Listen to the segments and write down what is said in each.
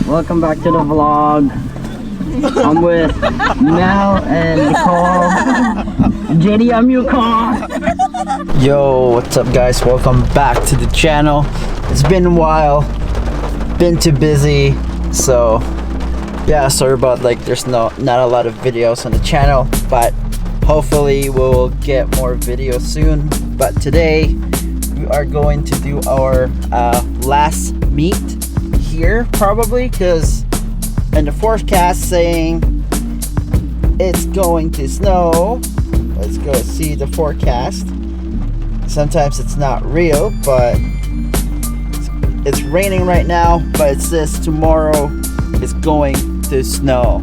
welcome back to the vlog. I'm with Mel and Nicole. JD, I'm Yukon. Yo, what's up guys? Welcome back to the channel. It's been a while, been too busy, so yeah, sorry about there's not a lot of videos on the channel, but hopefully we'll get more videos soon. But today we are going to do our last meet here, probably, because in the forecast saying it's going to snow. Let's go see the forecast. Sometimes it's not real, but it's raining right now, but it says tomorrow is going to snow.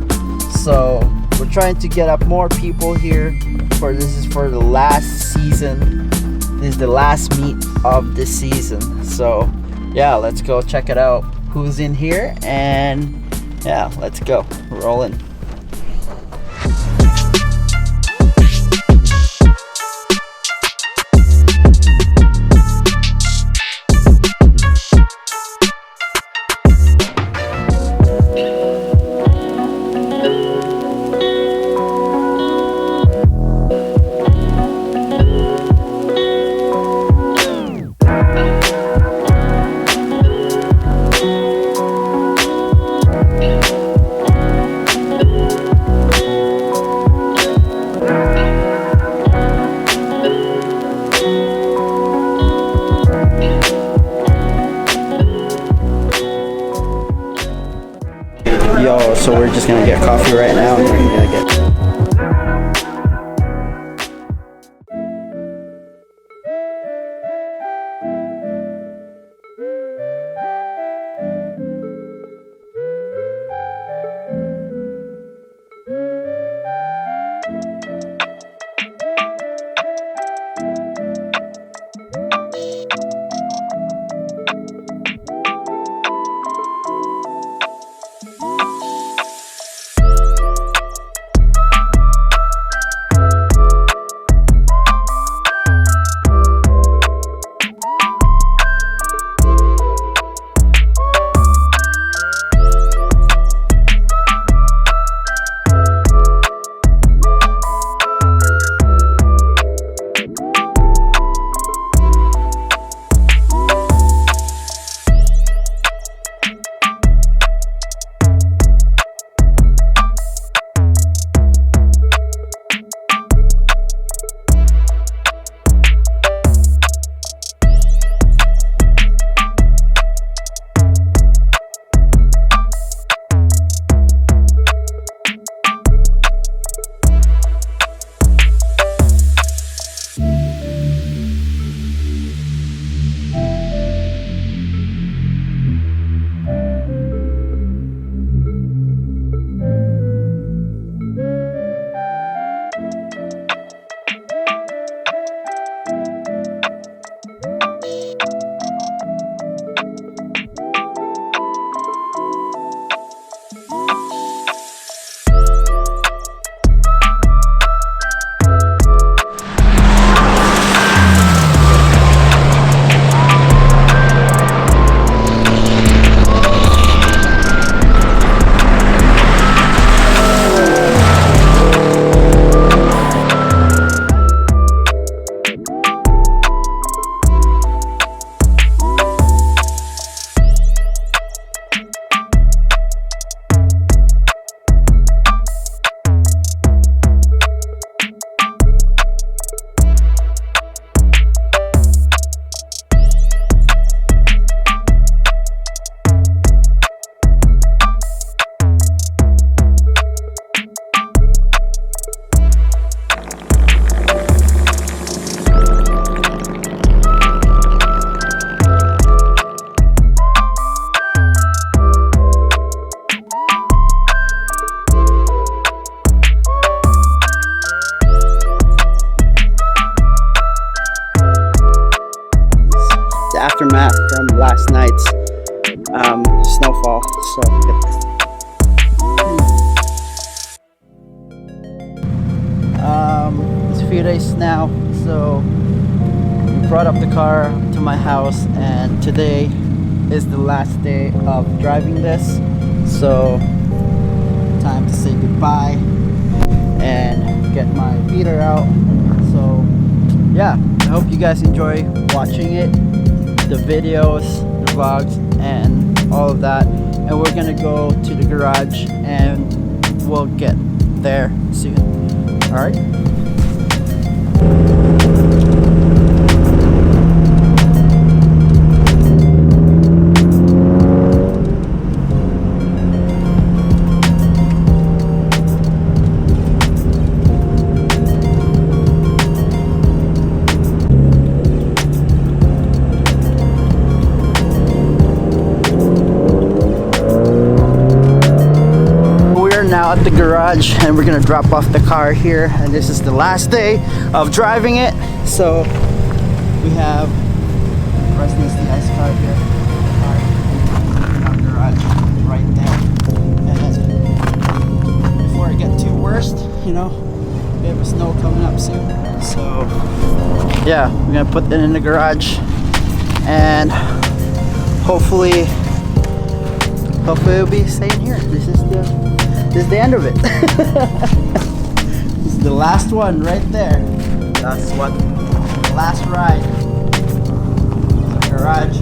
So we're trying to get up more people here. This is for the last season. This is the last meet of the season. So yeah, let's go check it out. Who's in here? And yeah, let's go. Rolling. Yo, so we're just gonna get coffee right now and we're gonna get aftermath from last night's snowfall. So it's a few days now, so we brought up the car to my house, and today is the last day of driving this. So time to say goodbye and get my feeder out. So yeah, I hope you guys enjoy watching it, the videos, the vlogs, and all of that. And we're gonna go to the garage and we'll get there soon. All right. Now at the garage, and we're gonna drop off the car here, and this is the last day of driving it. So we have President's the ice car here, our garage right there. And before it get too worst, you know, we have a snow coming up soon. So yeah, we're gonna put it in the garage, and hopefully it'll be staying here. This is the end of it. This is the last one right there. Last one. Last ride. Garage.